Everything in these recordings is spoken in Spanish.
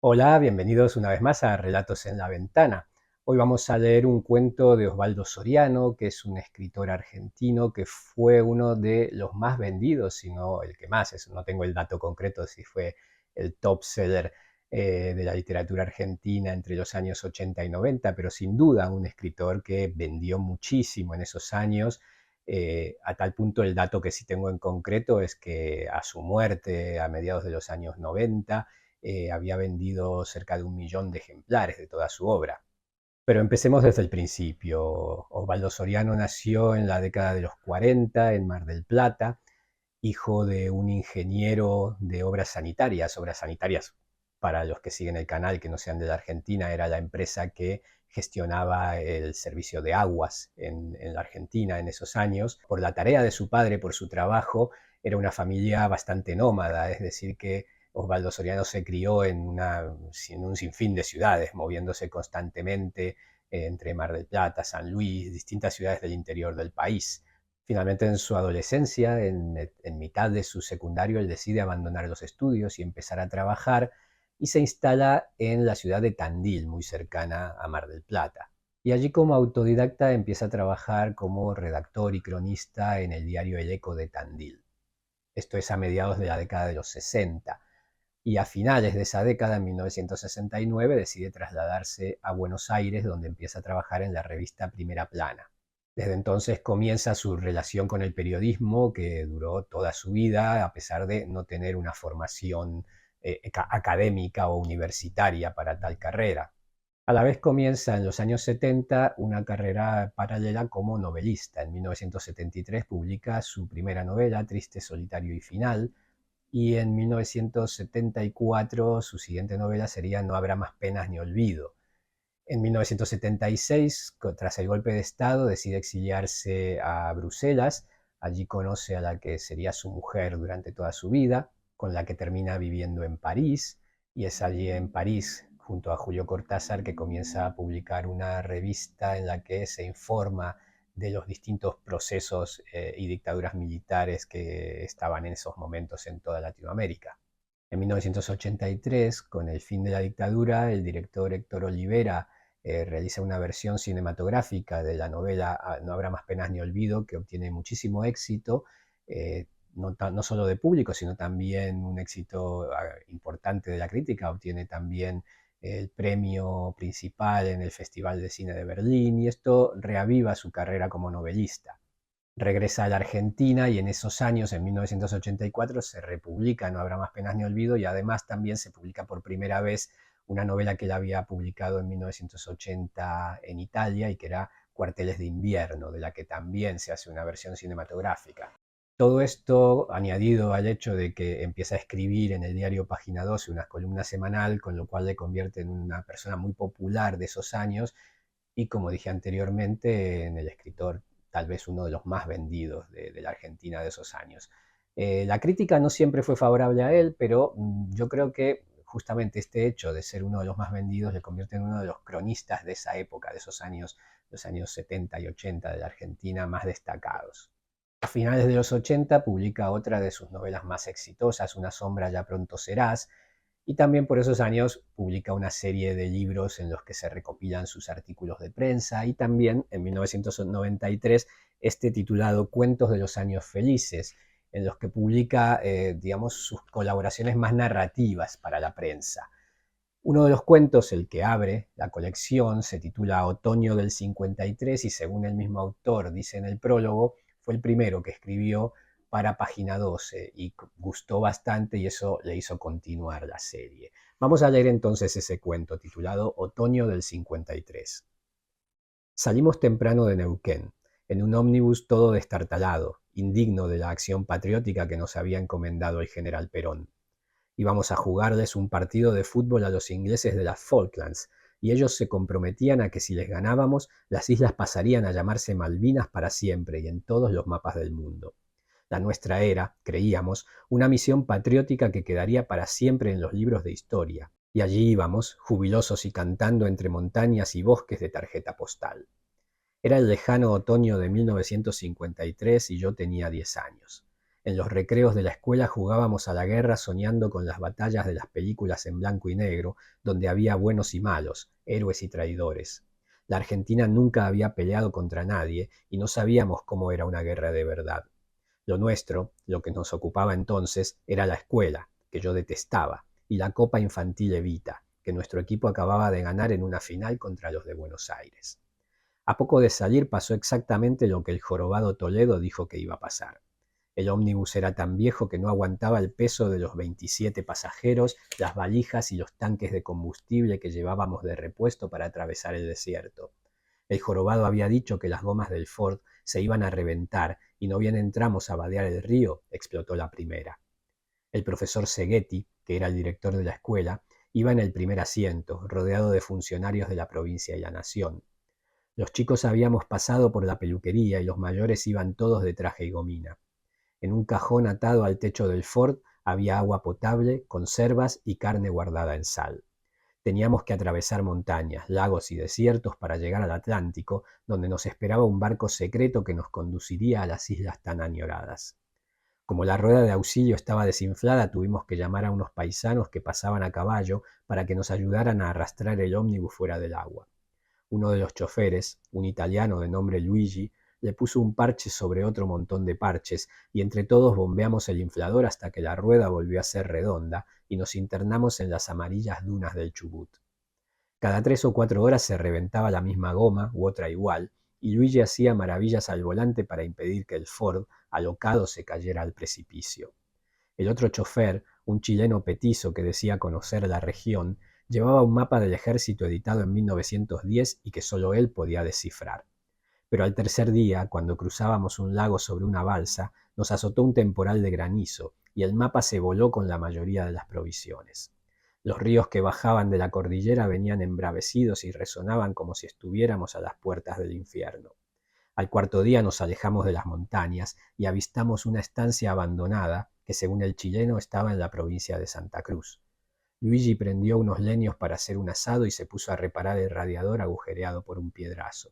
Hola, bienvenidos una vez más a Relatos en la Ventana. Hoy vamos a leer un cuento de Osvaldo Soriano, que es un escritor argentino que fue uno de los más vendidos, si no el que más. No tengo el dato concreto si fue el top seller de la literatura argentina entre los años 80 y 90, pero sin duda un escritor que vendió muchísimo en esos años. A tal punto el dato que sí tengo en concreto es que a su muerte a mediados de los años 90, había vendido cerca de 1 millón de ejemplares de toda su obra. Pero empecemos desde el principio. Osvaldo Soriano nació en la década de los 40 en Mar del Plata, hijo de un ingeniero de obras sanitarias para los que siguen el canal que no sean de la Argentina, era la empresa que gestionaba el servicio de aguas en la Argentina en esos años. Por la tarea de su padre, por su trabajo, era una familia bastante nómada, es decir, que Osvaldo Soriano se crió en un sinfín de ciudades, moviéndose constantemente entre Mar del Plata, San Luis, distintas ciudades del interior del país. Finalmente, en su adolescencia, en mitad de su secundario, él decide abandonar los estudios y empezar a trabajar, y se instala en la ciudad de Tandil, muy cercana a Mar del Plata. Y allí, como autodidacta, empieza a trabajar como redactor y cronista en el diario El Eco de Tandil. Esto es a mediados de la década de los 60. Y a finales de esa década, en 1969, decide trasladarse a Buenos Aires, donde empieza a trabajar en la revista Primera Plana. Desde entonces comienza su relación con el periodismo, que duró toda su vida, a pesar de no tener una formación académica o universitaria para tal carrera. A la vez comienza en los años 70 una carrera paralela como novelista. En 1973 publica su primera novela, Triste, Solitario y Final, y en 1974 su siguiente novela sería No habrá más penas ni olvido. En 1976, tras el golpe de Estado, decide exiliarse a Bruselas. Allí conoce a la que sería su mujer durante toda su vida, con la que termina viviendo en París, y es allí en París, junto a Julio Cortázar, que comienza a publicar una revista en la que se informa de los distintos procesos y dictaduras militares que estaban en esos momentos en toda Latinoamérica. En 1983, con el fin de la dictadura, el director Héctor Olivera realiza una versión cinematográfica de la novela No habrá más penas ni olvido, que obtiene muchísimo éxito, no solo de público, sino también un éxito importante de la crítica. Obtiene también el premio principal en el Festival de Cine de Berlín, y esto reaviva su carrera como novelista. Regresa a la Argentina y en esos años, en 1984, se republica No habrá más penas ni olvido, y además también se publica por primera vez una novela que él había publicado en 1980 en Italia y que era Cuarteles de invierno, de la que también se hace una versión cinematográfica. Todo esto añadido al hecho de que empieza a escribir en el diario Página 12 una columna semanal, con lo cual le convierte en una persona muy popular de esos años y, como dije anteriormente, en el escritor tal vez uno de los más vendidos de la Argentina de esos años. La crítica no siempre fue favorable a él, pero yo creo que justamente este hecho de ser uno de los más vendidos le convierte en uno de los cronistas de esa época, de esos años, los años 70 y 80 de la Argentina, más destacados. A finales de los 80 publica otra de sus novelas más exitosas, Una sombra ya pronto serás, y también por esos años publica una serie de libros en los que se recopilan sus artículos de prensa, y también en 1993 este titulado Cuentos de los años felices, en los que publica, digamos, sus colaboraciones más narrativas para la prensa. Uno de los cuentos, el que abre la colección, se titula Otoño del 53 y, según el mismo autor dice en el prólogo, fue el primero que escribió para Página 12 y gustó bastante, y eso le hizo continuar la serie. Vamos a leer entonces ese cuento titulado Otoño del 53. Salimos temprano de Neuquén, en un ómnibus todo destartalado, indigno de la acción patriótica que nos había encomendado el general Perón. Íbamos a jugarles un partido de fútbol a los ingleses de las Falklands, y ellos se comprometían a que si les ganábamos, las islas pasarían a llamarse Malvinas para siempre y en todos los mapas del mundo. La nuestra era, creíamos, una misión patriótica que quedaría para siempre en los libros de historia, y allí íbamos, jubilosos y cantando entre montañas y bosques de tarjeta postal. Era el lejano otoño de 1953 y yo tenía 10 años. En los recreos de la escuela jugábamos a la guerra soñando con las batallas de las películas en blanco y negro, donde había buenos y malos, héroes y traidores. La Argentina nunca había peleado contra nadie y no sabíamos cómo era una guerra de verdad. Lo nuestro, lo que nos ocupaba entonces, era la escuela, que yo detestaba, y la Copa Infantil Evita, que nuestro equipo acababa de ganar en una final contra los de Buenos Aires. A poco de salir pasó exactamente lo que el jorobado Toledo dijo que iba a pasar. El ómnibus era tan viejo que no aguantaba el peso de los 27 pasajeros, las valijas y los tanques de combustible que llevábamos de repuesto para atravesar el desierto. El jorobado había dicho que las gomas del Ford se iban a reventar y no bien entramos a vadear el río, explotó la primera. El profesor Seghetti, que era el director de la escuela, iba en el primer asiento, rodeado de funcionarios de la provincia y la nación. Los chicos habíamos pasado por la peluquería y los mayores iban todos de traje y gomina. En un cajón atado al techo del Ford había agua potable, conservas y carne guardada en sal. Teníamos que atravesar montañas, lagos y desiertos para llegar al Atlántico, donde nos esperaba un barco secreto que nos conduciría a las islas tan añoradas. Como la rueda de auxilio estaba desinflada, tuvimos que llamar a unos paisanos que pasaban a caballo para que nos ayudaran a arrastrar el ómnibus fuera del agua. Uno de los choferes, un italiano de nombre Luigi, le puso un parche sobre otro montón de parches y entre todos bombeamos el inflador hasta que la rueda volvió a ser redonda y nos internamos en las amarillas dunas del Chubut. Cada 3 o 4 horas se reventaba la misma goma u otra igual, y Luigi hacía maravillas al volante para impedir que el Ford, alocado, se cayera al precipicio. El otro chofer, un chileno petizo que decía conocer la región, llevaba un mapa del ejército editado en 1910 y que solo él podía descifrar. Pero al tercer día, cuando cruzábamos un lago sobre una balsa, nos azotó un temporal de granizo y el mapa se voló con la mayoría de las provisiones. Los ríos que bajaban de la cordillera venían embravecidos y resonaban como si estuviéramos a las puertas del infierno. Al cuarto día nos alejamos de las montañas y avistamos una estancia abandonada que, según el chileno, estaba en la provincia de Santa Cruz. Luigi prendió unos leños para hacer un asado y se puso a reparar el radiador agujereado por un piedrazo.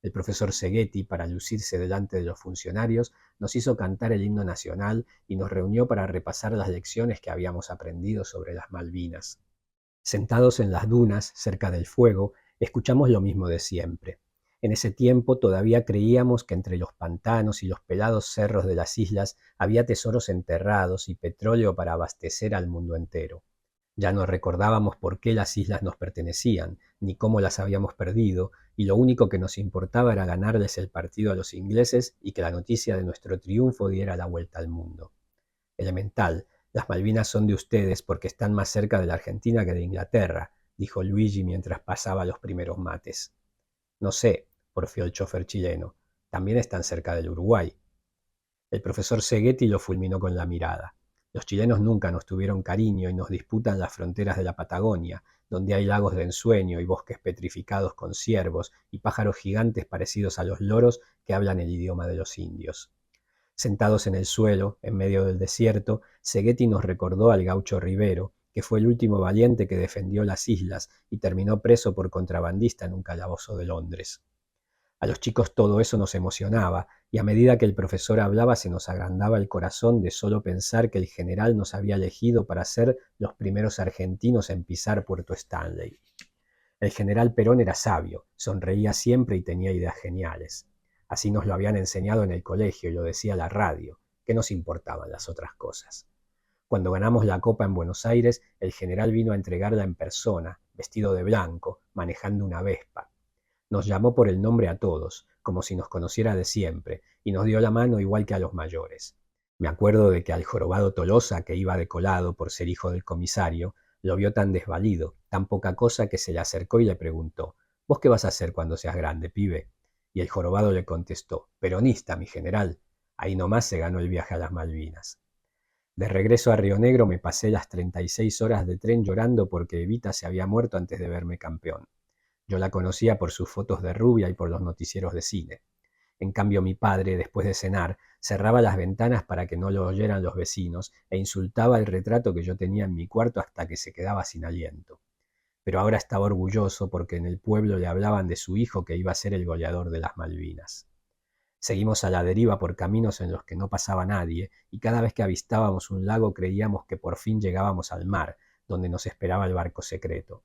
El profesor Seghetti, para lucirse delante de los funcionarios, nos hizo cantar el himno nacional y nos reunió para repasar las lecciones que habíamos aprendido sobre las Malvinas. Sentados en las dunas, cerca del fuego, escuchamos lo mismo de siempre. En ese tiempo todavía creíamos que entre los pantanos y los pelados cerros de las islas había tesoros enterrados y petróleo para abastecer al mundo entero. Ya no recordábamos por qué las islas nos pertenecían, ni cómo las habíamos perdido, y lo único que nos importaba era ganarles el partido a los ingleses y que la noticia de nuestro triunfo diera la vuelta al mundo. Elemental, las Malvinas son de ustedes porque están más cerca de la Argentina que de Inglaterra, dijo Luigi mientras pasaba los primeros mates. No sé, porfió el chofer chileno, también están cerca del Uruguay. El profesor Seghetti lo fulminó con la mirada. Los chilenos nunca nos tuvieron cariño y nos disputan las fronteras de la Patagonia, donde hay lagos de ensueño y bosques petrificados con ciervos y pájaros gigantes parecidos a los loros que hablan el idioma de los indios. Sentados en el suelo, en medio del desierto, Seghetti nos recordó al gaucho Rivero, que fue el último valiente que defendió las islas y terminó preso por contrabandista en un calabozo de Londres. A los chicos todo eso nos emocionaba, y a medida que el profesor hablaba se nos agrandaba el corazón de solo pensar que el general nos había elegido para ser los primeros argentinos en pisar Puerto Stanley. El general Perón era sabio, sonreía siempre y tenía ideas geniales. Así nos lo habían enseñado en el colegio y lo decía la radio, que nos importaban las otras cosas. Cuando ganamos la Copa en Buenos Aires, el general vino a entregarla en persona, vestido de blanco, manejando una Vespa. Nos llamó por el nombre a todos, como si nos conociera de siempre, y nos dio la mano igual que a los mayores. Me acuerdo de que al jorobado Tolosa, que iba de colado por ser hijo del comisario, lo vio tan desvalido, tan poca cosa, que se le acercó y le preguntó: «¿Vos qué vas a hacer cuando seas grande, pibe?». Y el jorobado le contestó: «Peronista, mi general». Ahí nomás se ganó el viaje a las Malvinas. De regreso a Río Negro me pasé las 36 horas de tren llorando porque Evita se había muerto antes de verme campeón. Yo la conocía por sus fotos de rubia y por los noticieros de cine. En cambio, mi padre, después de cenar, cerraba las ventanas para que no lo oyeran los vecinos e insultaba el retrato que yo tenía en mi cuarto hasta que se quedaba sin aliento. Pero ahora estaba orgulloso porque en el pueblo le hablaban de su hijo que iba a ser el goleador de las Malvinas. Seguimos a la deriva por caminos en los que no pasaba nadie, y cada vez que avistábamos un lago creíamos que por fin llegábamos al mar, donde nos esperaba el barco secreto.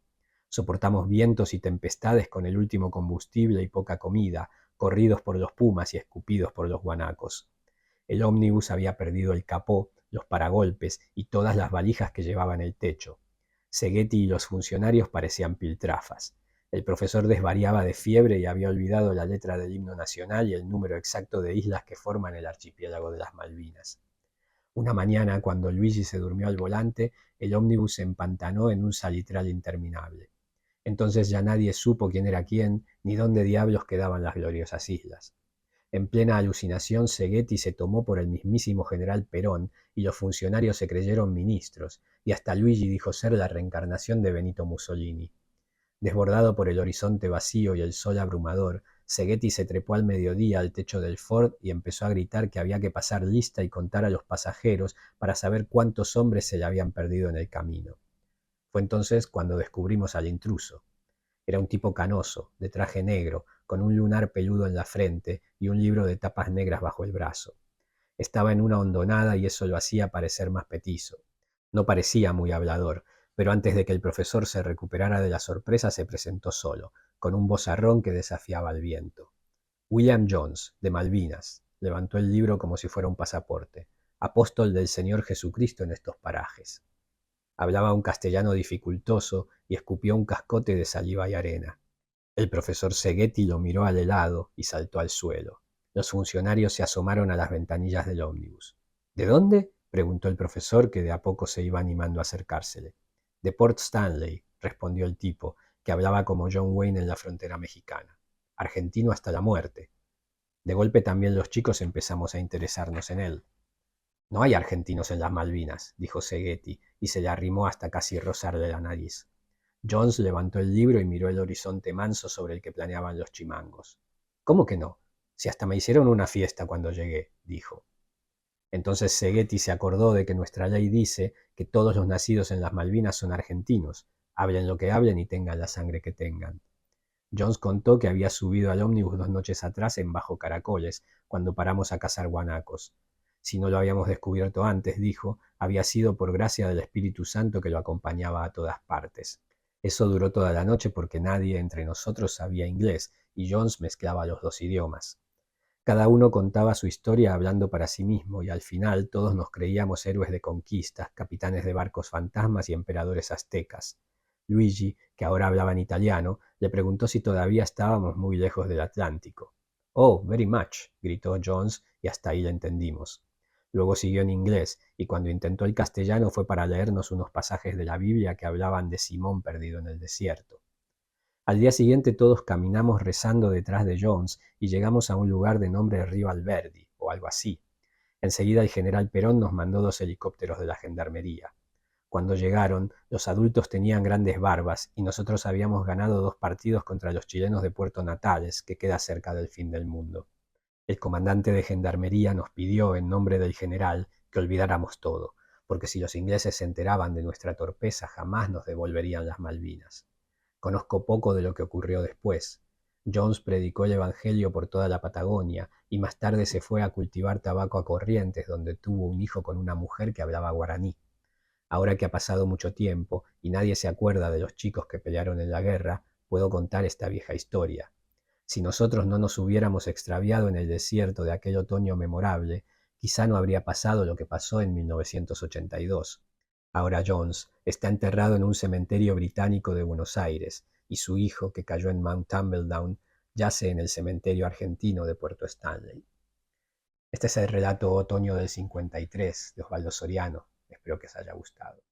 Soportamos vientos y tempestades con el último combustible y poca comida, corridos por los pumas y escupidos por los guanacos. El ómnibus había perdido el capó, los paragolpes y todas las valijas que llevaba en el techo. Segetti y los funcionarios parecían piltrafas. El profesor desvariaba de fiebre y había olvidado la letra del himno nacional y el número exacto de islas que forman el archipiélago de las Malvinas. Una mañana, cuando Luigi se durmió al volante, el ómnibus se empantanó en un salitral interminable. Entonces ya nadie supo quién era quién, ni dónde diablos quedaban las gloriosas islas. En plena alucinación, Segetti se tomó por el mismísimo general Perón y los funcionarios se creyeron ministros, y hasta Luigi dijo ser la reencarnación de Benito Mussolini. Desbordado por el horizonte vacío y el sol abrumador, Segetti se trepó al mediodía al techo del Ford y empezó a gritar que había que pasar lista y contar a los pasajeros para saber cuántos hombres se le habían perdido en el camino. Fue entonces cuando descubrimos al intruso. Era un tipo canoso, de traje negro, con un lunar peludo en la frente y un libro de tapas negras bajo el brazo. Estaba en una hondonada y eso lo hacía parecer más petizo. No parecía muy hablador, pero antes de que el profesor se recuperara de la sorpresa se presentó solo, con un vozarrón que desafiaba al viento. William Jones, de Malvinas, levantó el libro como si fuera un pasaporte. Apóstol del Señor Jesucristo en estos parajes. Hablaba un castellano dificultoso y escupió un cascote de saliva y arena. El profesor Segetti lo miró al helado y saltó al suelo. Los funcionarios se asomaron a las ventanillas del ómnibus. ¿De dónde? Preguntó el profesor, que de a poco se iba animando a acercársele. De Port Stanley, respondió el tipo, que hablaba como John Wayne en la frontera mexicana. Argentino hasta la muerte. De golpe también los chicos empezamos a interesarnos en él. No hay argentinos en las Malvinas, dijo Segetti, y se le arrimó hasta casi rozarle la nariz. Jones levantó el libro y miró el horizonte manso sobre el que planeaban los chimangos. ¿Cómo que no? Si hasta me hicieron una fiesta cuando llegué, dijo. Entonces Segetti se acordó de que nuestra ley dice que todos los nacidos en las Malvinas son argentinos, hablen lo que hablen y tengan la sangre que tengan. Jones contó que había subido al ómnibus 2 noches atrás en Bajo Caracoles, cuando paramos a cazar guanacos. Si no lo habíamos descubierto antes, dijo, había sido por gracia del Espíritu Santo que lo acompañaba a todas partes. Eso duró toda la noche porque nadie entre nosotros sabía inglés y Jones mezclaba los dos idiomas. Cada uno contaba su historia hablando para sí mismo y al final todos nos creíamos héroes de conquistas, capitanes de barcos fantasmas y emperadores aztecas. Luigi, que ahora hablaba en italiano, le preguntó si todavía estábamos muy lejos del Atlántico. Oh, very much, gritó Jones y hasta ahí le entendimos. Luego siguió en inglés, y cuando intentó el castellano fue para leernos unos pasajes de la Biblia que hablaban de Simón perdido en el desierto. Al día siguiente todos caminamos rezando detrás de Jones y llegamos a un lugar de nombre Río Alberdi, o algo así. Enseguida el general Perón nos mandó 2 helicópteros de la gendarmería. Cuando llegaron, los adultos tenían grandes barbas y nosotros habíamos ganado 2 partidos contra los chilenos de Puerto Natales, que queda cerca del fin del mundo. El comandante de gendarmería nos pidió, en nombre del general, que olvidáramos todo, porque si los ingleses se enteraban de nuestra torpeza jamás nos devolverían las Malvinas. Conozco poco de lo que ocurrió después. Jones predicó el Evangelio por toda la Patagonia y más tarde se fue a cultivar tabaco a Corrientes, donde tuvo un hijo con una mujer que hablaba guaraní. Ahora que ha pasado mucho tiempo y nadie se acuerda de los chicos que pelearon en la guerra, puedo contar esta vieja historia. Si nosotros no nos hubiéramos extraviado en el desierto de aquel otoño memorable, quizá no habría pasado lo que pasó en 1982. Ahora Jones está enterrado en un cementerio británico de Buenos Aires y su hijo, que cayó en Mount Tumbledown, yace en el cementerio argentino de Puerto Stanley. Este es el relato Otoño del 53 de Osvaldo Soriano. Espero que os haya gustado.